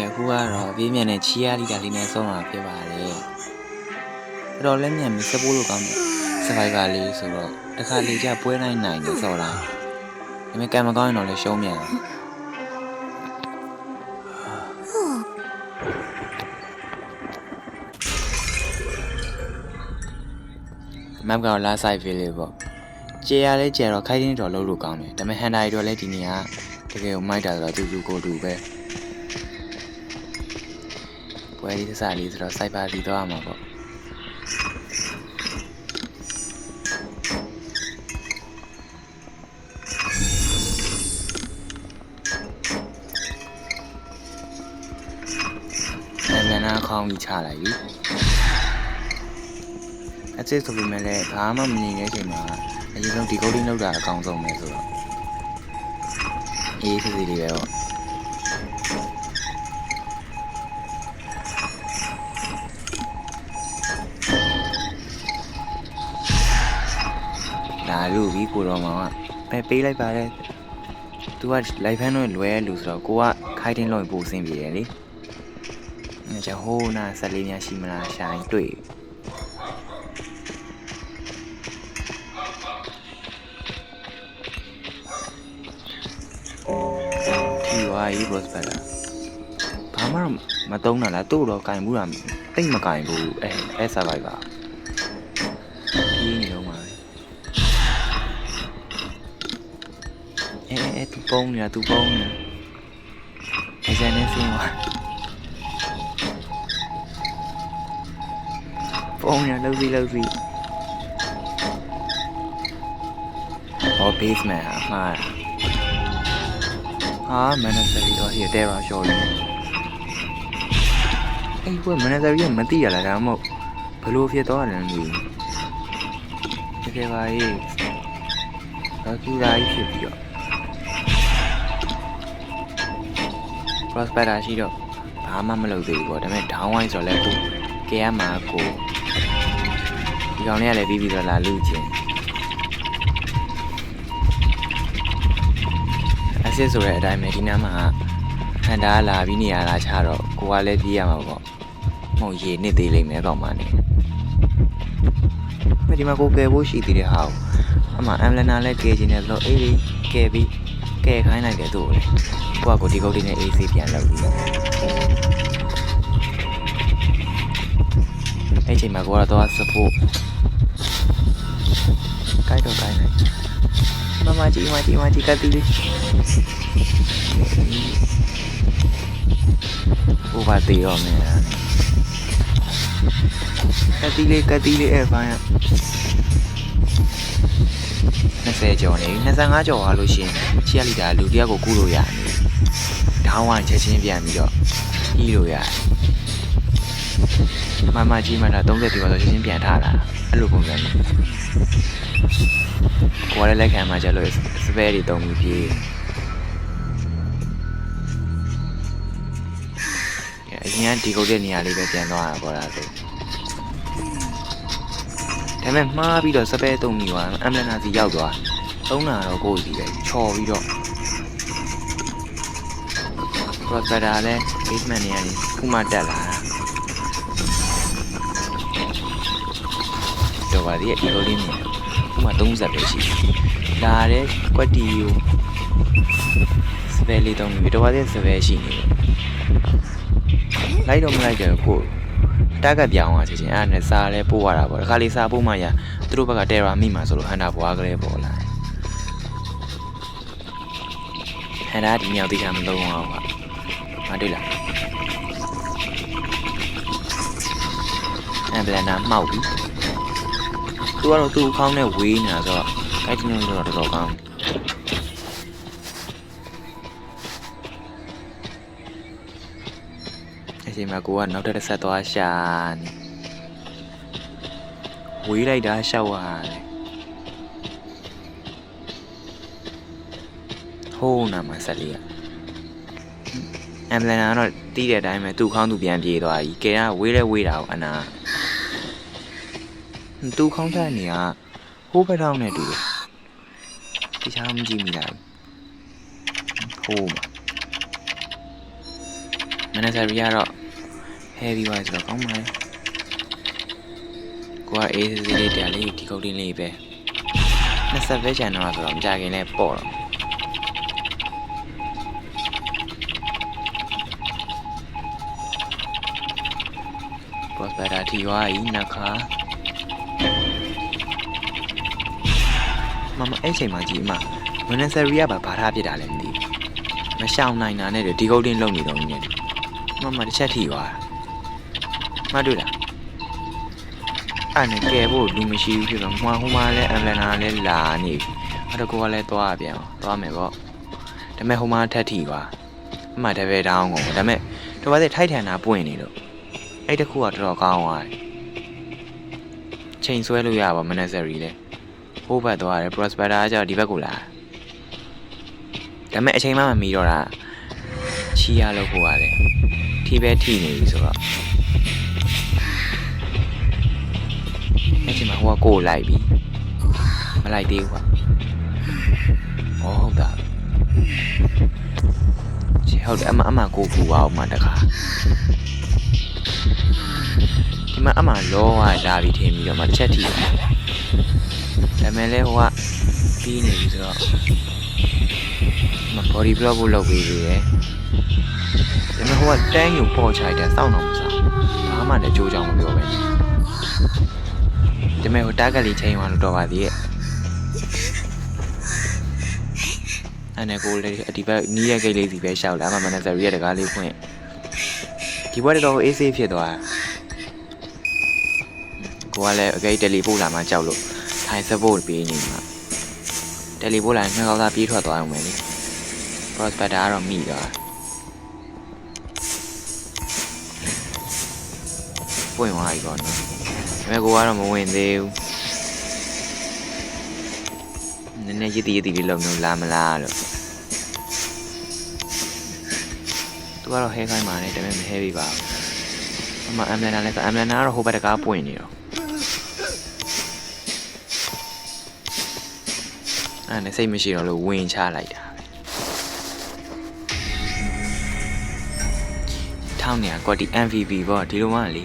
အခုကတော့ပြေးမြန်တဲ့ချီယာလီတာလေးနဲ့ဆုံးမှာဖြစ်ပါတယ်။တော်လည်းမြန်ပြီးစပိုးလို့ကောင်းတယ်။ Survivor လေးဆိုတော့တစ်ခါလေကျပွဲနိုင်နေစော်တာ။ဒါပေမဲ့ကံမကောင်းရင်တော့လည်းရှုံးမြန်။ map ကတော့ last side village ပေါ့။ကျေရလဲကျေတော့ခိုင်းတင်းတော်လို့ကောင်းတယ်။ဒါပေမဲ့ Hunter တွေတော့လည်းဒီနေရာတကယ်ကိုမိုက်တာဆိုတော့သူကိုတူပဲ။ပွဲလေးတစ်စားလေးဆိုတော့ cyber တီတော့ရမှာပေါ့နာခေါင်းကြီးချလိုက်ပြီအစ်စ်ဆိုပေမဲ့လည်းဘာမှမမြင်တဲ့အချိန်မှာအရင်ဆုံးဒီကုတ်လေးလောက်တာအကောင်းဆုံးပဲဆိုတော့အေးစစ်စစ်လေးပဲပေါ့လာလို့ပြီးကိုတော်မောင်ကပဲပေးလိုက်ပါတယ်သူကလိုက်ဖန်းတော့လွယ်လို့ဆိုတော့ကိုကခိုင်းတင်းလို့ပို့ဆင်းပြေတယ်လေကျဟိုးနာဆက်လေးများရှိမလားရှာရင်တွေ့ထီဝါကြီး boss ပဲလားဘာမှမတုံးတာလားတို့တော့ကင်မှုတာတိတ်မကင်ဘူးအဲ survivor ကြီးနေတော့မှာသူပုံးနေတာသူပုံးနေအကျန်နေစင်းပါပုံးရလှုပ်စီဟော basement မှာမနက်စရီတော့ဒီတဲရာရှော်လေးအဲ့ဘယ်မနက်စရီကမသိရလားဒါမှမဟုတ်ဘလို့ဖြစ်သွားတယ်လဲမသိဘူးတကယ်ပါရေးဘာကျူလာကြီးဖြစ်ပြီးတော့ prospector ရှိတော့ဘာမှမလုပ်သေးဘူးပေါ့ဒါပေမဲ့ down wine ဆိုတော့လည်းကိုကဲရမှာကိုဒီကောင်လေးကလည်းပြီးတော့လာလူချင်းအစစ်ဆိုတဲ့အတိုင်းပဲဒီနားမှာဟန်တာလာပြီးနေရတာချတော့ကိုကလည်းပြေးရမှာပေါ့မဟုတ်ရေနစ်သေးလိမ့်မယ်ကောင်မနဲ့ဒီမှာကိုကဲဖို့ရှိသေးတဲ့ဟာကိုအမှအမ်လနာလည်းကဲခြင်းနဲ့ဆိုတော့အေးလေးကဲပြီးကဲခိုင်းလိုက်တယ်သူ့ကိုလေကိုကဒီကုတ်လေးနဲ့ AC ပြန်လုပ်ပြီးအဲ့ချိန်မှာကိုကတော့ support ကိုက်တော့ကိုက်နိုင်မမကြီးကတိလေးဟိုပါသေးရောမယ်ကတိလေးအဲ့ဘာရ20ကျော်နေ25ကျော်သွားလို့ရှင်ချီရလီတာလူတယောက်ကိုကူးလို့ရတယ်ဒေါင်းဝချက်ချင်းပြန်ပြီးတော့ကြီးလို့ရတယ်မမကြီးမှတော့30ဒီပါဆိုချက်ချင်းပြန်ထားတာအဲ့လိုပုံစံမျိုးကိုယ်လည်းလက်ခံမှကျလို့စပယ်တွေတုံးပြီးပြေးအရင်ကဒီကုတ်တဲ့နေရာလေးပဲပြန်သွားတာပေါ့လားဆိုဒါပေမဲ့မှားပြီးတော့စပယ်တုံးပြီးသွားအမ်လနာစီရောက်သွားသုံးတာတော့ကိုယ်စီပဲချော်ပြီးတော့ prospector လည်း basement နေရာကြီးခုမှတက်လာတာတော့ပါဒီကုတ်လေးနေခုမှ30ပဲရှိလာတဲ့ကွက်တီကိုစပယ်လေးတုံးပြီးတော့ပါဒီစပယ်ရှိနေလိုက်တော့မလိုက်ကြဘူးကိုတက်ကပြောင်းသွားချင်းအဲ့ဒါနဲ့စားလဲပို့ရတာပေါ့ဒီခါလေးစားပို့မှရသူတို့ဘက်ကတယ်ရာမိမှာဆိုလို့ဟန်တာဘွားကလေးပေါ်လာဟန်တာဒီမြောက်တိကျမလုံးအောင်ပါမတွေ့လားအဲ့ဘလန်နာမှောက်ပြီသူကတော့သူ့ခေါင်းနဲ့ဝေးနေတာဆိုတော့အဲ့ဒီလိုတော့တော်တော်ကောင်းအချိန်မှာကိုကနောက်တစ်ဆက်သွားရှာနေဝေးလိုက်တာရှောက်ရတယ်ဟိုးနာမဆက်လေးကအမ်ဘလန်ကတော့တီးတဲ့အတိုင်းပဲသူ့ခေါင်းသူပြန်ပြေးသွားပြီကဲကဝေးတာကိုအနာသူ့ခေါင်းထားနေကဟိုးဘက်ထောင်းနဲ့တူတယ်တခြားမကြည့်မိလားဟိုးမှာ နဲ့ဆယ်ရီကတော့ heavy ဝိုင်းဆိုတော့ကောင်းပါလေကိုကအေးစစ်လေးတရားလေးဒီကုတ်တင်းလေးပဲ20ပဲချန်တော့ဆိုတော့မကြခင်လဲပေါ့တော့ဘော့စပတာထီဝါကြီးနခါမမအဲ့ချိန်မှာကြည့်အမမနက်ဆယ်ရီကဘာထားဖြစ်တာလဲမသိဘူးမရှောင်နိုင်တာနဲ့ဒီကုတ်တင်းလုံနေတော့ညနေမတစ်ချက်ထီသွားမတွေ့လားအဲ့နဲ့ကဲဖို့လူမရှိဘူးဖြစ်တော့ဟိုမှာလဲအမ်လန်နာလဲလာနေပြီအဲ့တော့ကိုကလည်းသွားပြန်သွားမယ်ပေါ့ဒါပေမဲ့ဟိုမှာထက်ထီသွားအမှတပည့်တောင်းကုန်ဒါပေမဲ့တော့ဘာလဲထိုက်ထန်တာပွင့်နေလို့အဲ့တခုကတော်တော်ကောင်းသွားတယ်ချိန်ဆွဲလို့ရပါမနက်ဆယ်ရီလဲဟိုဘက်သွားတယ် Prospera ကကြောက်ဒီဘက်ကိုလာဒါပေမဲ့အချိန်မှမမီတော့တာချီရလို့ကိုရတယ်ထီပဲထီနေပြီဆိုတော့အဲ့ချိန်မှာဟိုကကိုလိုက်ပြီမလိုက်သေးဘူးကွာဟုတ်တာချေဟုတ်တယ်အမကိုပူအောင်မှတခါဒီမှာအမလောကလာပြီးထင်ပြီးတော့မှတစ်ချက်ထီတယ်ဒါပေမဲ့လဲဟိုကပြီးနေပြီဆိုတော့body block ကိုလုပ်ပေးသေးတယ်ဒါပေမဲ့ဟိုကတန်းယူပေါ်ချလိုက်တယ်စောင့်တော့မစားဘာမှလည်းကြိုးကြောင်မပြောပဲဒါပေမဲ့ဟိုတားကလေးချိန်သွားလို့တော့ပါသေးရဲ့အဲ့နဲ့ကိုလေးဒီဘက်နီးရဲ့ဂိတ်လေးစီပဲရှောက်လာအမှမနက်ဆယ်ရီရဲ့တကားလေးဖွင့်ဒီဘက်တော့အေးဆေးဖြစ်သွားကိုကလည်းအကိတ်တယ်လီပို့လာမှကြောက်လို့ထိုင်စပို့ပေးနေမှာတယ်လီပို့လာရင်နှစ်ကောက်သားပြေးထွက်သွားအောင်မယ်လေProspera ကတော့မိသွားပွင့်သွားပြီပေါ့နော်ဒါပေမဲ့ကိုကတော့မဝင်သေးဘူးနည်းနည်းရည်တည်လေးလုံလို့လာမလားလို့သူကတော့ဟဲခိုင်းပါနဲ့ဒါပေမဲ့မဟဲပြီပါဘူးအမအမ်လန်နာလည်းဆိုအမ်လန်နာကတော့ဟိုဘက်တကားပွင့်နေတော့အဲ့နဲ့စိတ်မရှိတော့လို့ဝင်ချလိုက်တာထောင်းနေကွာဒီ MVP ပေါ့ဒီလိုမှလေ